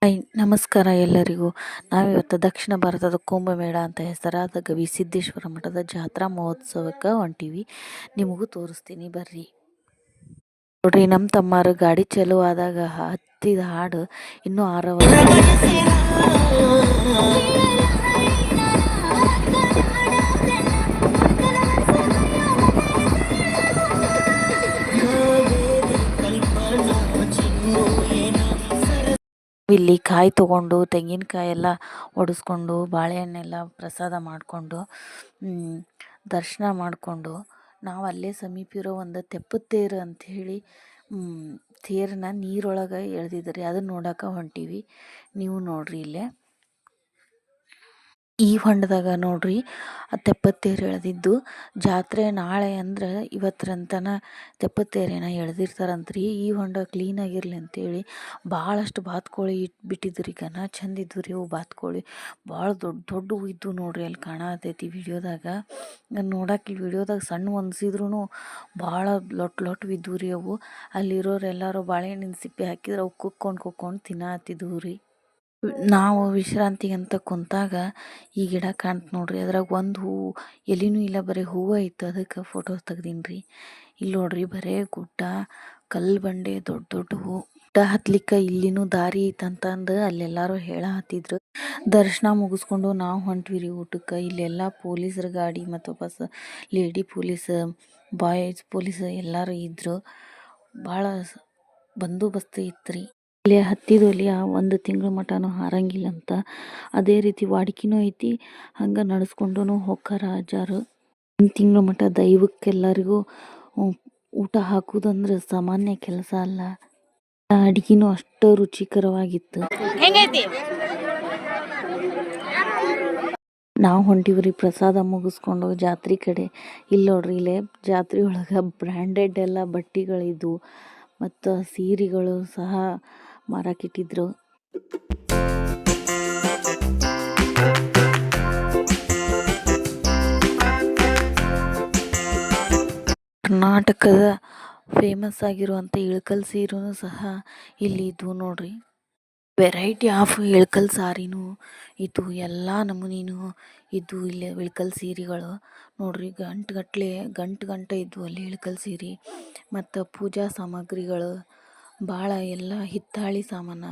Hi ನಮಸ್ಕಾರ ಎಲ್ಲರಿಗೂ. ನಾವಿವತ್ತು ದಕ್ಷಿಣ ಭಾರತದ ಕುಂಭಮೇಳ ಅಂತ ಹೆಸರಾದ ಗವಿಸಿದ್ದೇಶ್ವರ ಮಠದ ಜಾತ್ರಾ ಮಹೋತ್ಸವಕ್ಕೆ ಹೊಂಟೀವಿ. ನಿಮಗೂ ತೋರಿಸ್ತೀನಿ ಬರ್ರಿ. ನೋಡ್ರಿ, ನಮ್ಮ ತಮ್ಮಾರು ಗಾಡಿ ಚಾಲು ಆದಾಗ ಹತ್ತಿದ ಹಾಡು ಇನ್ನೂ ಆರವ. ಇಲ್ಲಿ ಕಾಯಿ ತೊಗೊಂಡು ತೆಂಗಿನಕಾಯಿ ಎಲ್ಲ ಒಡಿಸ್ಕೊಂಡು ಬಾಳೆಹಣ್ಣೆಲ್ಲ ಪ್ರಸಾದ ಮಾಡಿಕೊಂಡು ದರ್ಶನ ಮಾಡಿಕೊಂಡು ನಾವು ಅಲ್ಲೇ ಸಮೀಪ ಇರೋ ಒಂದು ತೆಪ್ಪದ ತೇರು ಅಂಥೇಳಿ ತೇರನ್ನ ನೀರೊಳಗೆ ಎಳೆದಿದ್ದಾರೆ, ಅದನ್ನ ನೋಡೋಕೆ ಹೊಂಟೀವಿ. ನೀವು ನೋಡ್ರಿ ಇಲ್ಲೇ ಈ ಹೊಂಡದಾಗ ನೋಡ್ರಿ ತೆಪ್ಪತ್ತೇರು ಎಳೆದಿದ್ದು. ಜಾತ್ರೆ ನಾಳೆ ಅಂದ್ರೆ ಇವತ್ತರಂತನ ತೆಪ್ಪತ್ತೇರೇನ ಎಳೆದಿರ್ತಾರಂತ್ರಿ. ಈ ಹೊಂಡ ಕ್ಲೀನಾಗಿರಲಿ ಅಂತೇಳಿ ಭಾಳಷ್ಟು ಬಾತುಕೋಳಿ ಬಿಟ್ಟಿದ್ರಿ. ಗನ ಚಂದ ಇದ್ವು ರೀ ಅವು ಬಾತುಕೋಳಿ, ಭಾಳ ದೊಡ್ಡ ದೊಡ್ಡವು ಇದ್ದು ನೋಡ್ರಿ. ಅಲ್ಲಿ ಕಾಣತೈತಿ ವಿಡಿಯೋದಾಗ. ನೋಡಕ್ಕೆ ವಿಡಿಯೋದಾಗ ಸಣ್ಣ ಅನ್ಸಿದ್ರು ಭಾಳ ಲೊಟ್ಟು ಇದ್ವು ರೀ ಅವು. ಅಲ್ಲಿರೋರು ಎಲ್ಲರೂ ಬಾಳೆಹಣ್ಣಿನ ಸಿಪ್ಪೆ ಹಾಕಿದ್ರೆ ಅವು ಕುಕ್ಕೊಂಡು ತಿನ್ನತ್ತಿದ್ವು ರೀ. ನಾವು ವಿಶ್ರಾಂತಿಗೆ ಅಂತ ಕುಂತಾಗ ಈ ಗಿಡ ಕಾಣ್ತು ನೋಡ್ರಿ. ಅದ್ರಾಗ ಒಂದು ಹೂವು ಎಲಿನೂ ಇಲ್ಲ, ಬರೀ ಹೂವು ಇತ್ತು. ಅದಕ್ಕೆ ಫೋಟೋ ತೆಗ್ದೀನಿ ರೀ. ಇಲ್ಲಿ ನೋಡ್ರಿ ಬರೇ ಗುಡ್ಡ, ಕಲ್ಲು ಬಂಡೆ, ದೊಡ್ಡ ಹೂವು. ಗುಡ್ಡ ಹತ್ಲಿಕ್ಕೆ ಇಲ್ಲಿನೂ ದಾರಿ ಐತಂತಂದು ಅಲ್ಲೆಲ್ಲರೂ ಹತ್ತಿದ್ರು. ದರ್ಶನ ಮುಗಿಸ್ಕೊಂಡು ನಾವು ಹೊಂಟ್ವಿ ರೀ ಊಟಕ್ಕೆ. ಇಲ್ಲೆಲ್ಲ ಪೊಲೀಸರ ಗಾಡಿ ಮತ್ತು bus, lady police, boys police ಎಲ್ಲರೂ ಇದ್ದರು. ಭಾಳ ಬಂದೋಬಸ್ತ್ ಇತ್ತು ರೀ. ಇಲ್ಲಿ ಹತ್ತಿದ್ದು ಅಲ್ಲಿ 1 ತಿಂಗಳ ಮಟನೂ ಹಾರಂಗಿಲ್ಲ ಅಂತ. ಅದೇ ರೀತಿ ವಾಡಿಕೆನೂ ಐತಿ. ಹಂಗೆ ನಡೆಸ್ಕೊಂಡು ಹೋಗ್ತಾರ ಅಜ್ಜಾರು. 1 ತಿಂಗಳ ಮಟ ದೈವಕ್ಕೆಲ್ಲರಿಗೂ ಊಟ ಹಾಕುದಂದ್ರೆ ಸಾಮಾನ್ಯ ಕೆಲಸ ಅಲ್ಲ. ಅಡಿಗೆನೂ ಅಷ್ಟು ರುಚಿಕರವಾಗಿತ್ತು. ನಾವು ಹೊಂಟಿವ್ರಿ ಪ್ರಸಾದ ಮುಗಿಸ್ಕೊಂಡು ಜಾತ್ರೆ ಕಡೆ. ಇಲ್ಲಿ ನೋಡ್ರಿ, ಇಲ್ಲೇ ಜಾತ್ರೆ ಒಳಗೆ ಬ್ರ್ಯಾಂಡೆಡ್ ಎಲ್ಲ ಬಟ್ಟೆಗಳಿದ್ವು ಮತ್ತು ಸೀರೆಗಳು ಸಹ ಮಾರಾಕಿಟ್ಟಿದ್ರು. ಕರ್ನಾಟಕದ ಫೇಮಸ್ ಆಗಿರುವಂಥ ಇಳಕಲ್ ಸೀರೆನೂ ಸಹ ಇಲ್ಲಿ ಇದ್ವು ನೋಡ್ರಿ. ವೆರೈಟಿ ಆಫ್ ಇಳಕಲ್ ಸಾರಿನೂ ಇದ್ದು, ಎಲ್ಲ ನಮೂನಿನೂ ಇದ್ದು ಇಲ್ಲಿ ಇಳಕಲ್ ಸೀರೆಗಳು ನೋಡ್ರಿ. ಗಂಟೆ ಇದ್ವು ಅಲ್ಲಿ ಇಳಕಲ್ ಸೀರೆ. ಮತ್ತು ಪೂಜಾ ಸಾಮಗ್ರಿಗಳು ಭಾಳ ಎಲ್ಲ ಹಿತ್ತಾಳಿ ಸಾಮಾನು,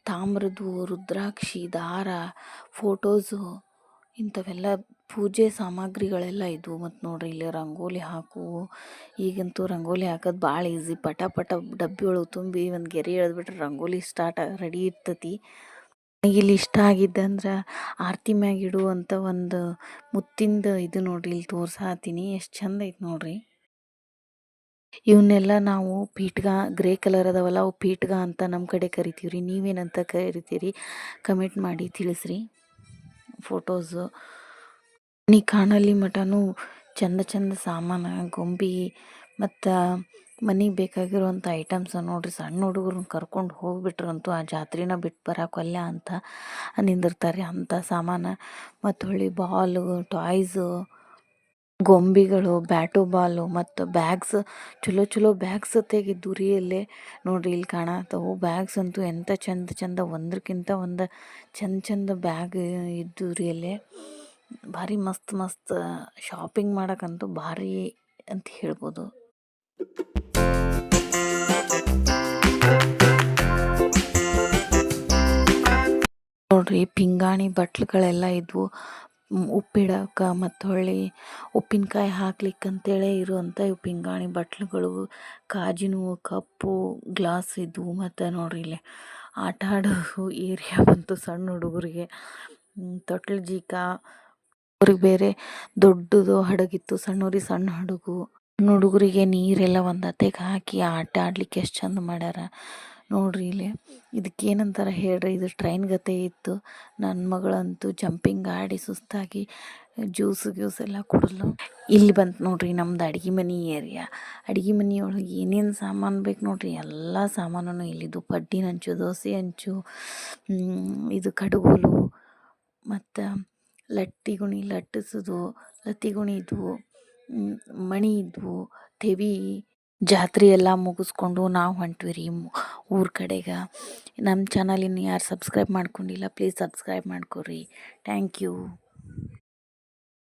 ತಾಮ್ರದ್ದು, ರುದ್ರಾಕ್ಷಿ, ದಾರ, ಫೋಟೋಸು, ಇಂಥವೆಲ್ಲ ಪೂಜೆ ಸಾಮಗ್ರಿಗಳೆಲ್ಲ ಇದ್ವು. ಮತ್ತು ನೋಡ್ರಿ ಇಲ್ಲಿ ರಂಗೋಲಿ ಹಾಕುವು. ಈಗಂತೂ ರಂಗೋಲಿ ಹಾಕೋದು ಭಾಳ ಈಸಿ. ಪಟ ಡಬ್ಬಿ ಒಳಗೆ ತುಂಬಿ ಒಂದು ಗೆರೆ ಎಳೆದ್ಬಿಟ್ರೆ ರಂಗೋಲಿ ರೆಡಿ ಇರ್ತೈತಿ. ಇಲ್ಲಿ ಇಷ್ಟ ಆಗಿದ್ದಂದ್ರೆ ಆರತಿ ಮ್ಯಾಗ ಇಡುವಂಥ ಒಂದು ಮುತ್ತಿಂದ ಇದು ನೋಡ್ರಿ, ಇಲ್ಲಿ ತೋರ್ಸಾತೀನಿ ಎಷ್ಟು ಚಂದ ಐತೆ ನೋಡ್ರಿ. ಇವನ್ನೆಲ್ಲ ನಾವು ಪೀಠಗ, ಗ್ರೇ ಕಲರ್ ಅದಾವಲ್ಲ ಅವು ಪೀಠಗ ಅಂತ ನಮ್ಮ ಕಡೆ ಕರಿತೀವಿ ರೀ. ನೀವೇನಂತ ಕರಿತೀರಿ ಕಮೆಂಟ್ ಮಾಡಿ ತಿಳಿಸ್ರಿ. ಫೋಟೋಸು ನೀ ಕಾಣಲ್ಲಿ ಮಟನೂ ಚಂದ ಸಾಮಾನು, ಗೊಂಬೆ ಮತ್ತು ಮನೆಗೆ ಬೇಕಾಗಿರುವಂಥ ಐಟಮ್ಸ್ ನೋಡ್ರಿ. ಸಣ್ಣ ಹುಡುಗರನ್ನ ಕರ್ಕೊಂಡು ಹೋಗ್ಬಿಟ್ರಂತೂ ಆ ಜಾತ್ರೆನ ಬಿಟ್ಟು ಬರೋಕೆ ಒಲ್ಲೆ ಅಂತ ನಿಂದಿರ್ತಾರೆ ಅಂಥ ಸಾಮಾನು. ಮತ್ತು ಹೊಳ್ಳಿ ಬಾಲು, ಟಾಯ್ಸು, ಗೊಂಬೆಗಳು, ಬ್ಯಾಟು ಬಾಲು ಮತ್ತು ಬ್ಯಾಗ್ಸ್, ಚಲೋ ಬ್ಯಾಗ್ಸ್ ತೆಗಿದ್ದು ರೀ ಅಲ್ಲೇ ನೋಡ್ರಿ. ಇಲ್ಲಿ ಕಾಣತ್ತವು ಬ್ಯಾಗ್ಸ್ ಅಂತೂ ಎಂಥ ಚಂದ ಒಂದಕ್ಕಿಂತ ಒಂದು ಚಂದ ಬ್ಯಾಗ್ ಇದ್ದು ರೀ ಅಲ್ಲೇ. ಭಾರಿ ಮಸ್ತ್ ಶಾಪಿಂಗ್ ಮಾಡೋಕ್ಕಂತೂ ಭಾರಿ ಅಂತ ಹೇಳ್ಬೋದು. ನೋಡ್ರಿ ಪಿಂಗಾಣಿ ಬಟ್ಲುಗಳೆಲ್ಲ ಇದ್ವು. ಉಪ್ಪಿಡಕ್ಕೆ ಮತ್ತು ಹೊಳ್ಳಿ ಉಪ್ಪಿನಕಾಯಿ ಹಾಕ್ಲಿಕ್ಕಂತೇಳಿ ಇರುವಂಥ ಇವು ಪಿಂಗಾಣಿ ಬಟ್ಲುಗಳು. ಕಾಜಿನವು ಕಪ್ಪು ಗ್ಲಾಸ್ ಇದ್ವು. ಮತ್ತು ನೋಡ್ರಿ ಇಲ್ಲಿ ಆಟ ಆಡೋ ಏರಿಯಾ ಬಂತು ಸಣ್ಣ ಹುಡುಗರಿಗೆ. ತೊಟ್ಲು ಜೀಕ ಅವ್ರಿಗೆ ಬೇರೆ ದೊಡ್ಡದು ಹಡಗಿತ್ತು, ಸಣ್ಣವ್ರಿಗೆ ಸಣ್ಣ ಹಡಗು. ಸಣ್ಣ ಹುಡುಗರಿಗೆ ನೀರೆಲ್ಲ ಒಂದು ಅತ್ತೆಗೆ ಹಾಕಿ ಆಟ ಆಡ್ಲಿಕ್ಕೆ ಎಷ್ಟು ಚಂದ ಮಾಡ್ಯಾರ ನೋಡ್ರಿ. ಇಲ್ಲಿ ಇದಕ್ಕೇನಂತಾರೆ ಹೇಳ್ರಿ, ಇದು ಟ್ರೈನ್ ಗತೆ ಇತ್ತು. ನನ್ನ ಮಗಳಂತೂ ಜಂಪಿಂಗ್ ಆಡಿ ಸುಸ್ತಾಗಿ ಜ್ಯೂಸ್ ಎಲ್ಲ ಕುಡಿದ್ಲು. ಇಲ್ಲಿ ಬಂತು ನೋಡ್ರಿ ನಮ್ದು ಅಡುಗೆ ಮನೆ ಏರಿಯಾ. ಅಡುಗೆ ಮನೆಯೊಳಗೆ ಏನೇನು ಸಾಮಾನು ಬೇಕು ನೋಡ್ರಿ, ಎಲ್ಲ ಸಾಮಾನು ಇಲ್ಲಿದ್ದು. ಪಡ್ಡಿನ ಹಂಚು, ದೋಸೆ ಹಂಚು, ಇದು ಕಡುಗೋಲು ಮತ್ತು ಲಟ್ಟಿಗುಣಿ ಲಟ್ಟಿಸೋದು, ಲತ್ತಿಗುಣಿ ಇದ್ವು, ಮಣಿ ಇದ್ವು, ತೆವಿ, ಜಾತ್ರೆ ಎಲ್ಲ ಮುಗಿಸ್ಕೊಂಡು ನಾವು ಹೊಂಟ್ವಿ ರೀ ಊರ ಕಡೆಗೆ. ನಮ್ಮ ಚಾನಲ್ ಇನ್ನು ಯಾರು ಸಬ್ಸ್ಕ್ರೈಬ್ ಮಾಡ್ಕೊಂಡಿಲ್ಲ ಪ್ಲೀಸ್ ಸಬ್ಸ್ಕ್ರೈಬ್ ಮಾಡ್ಕೊರಿ. Thank you.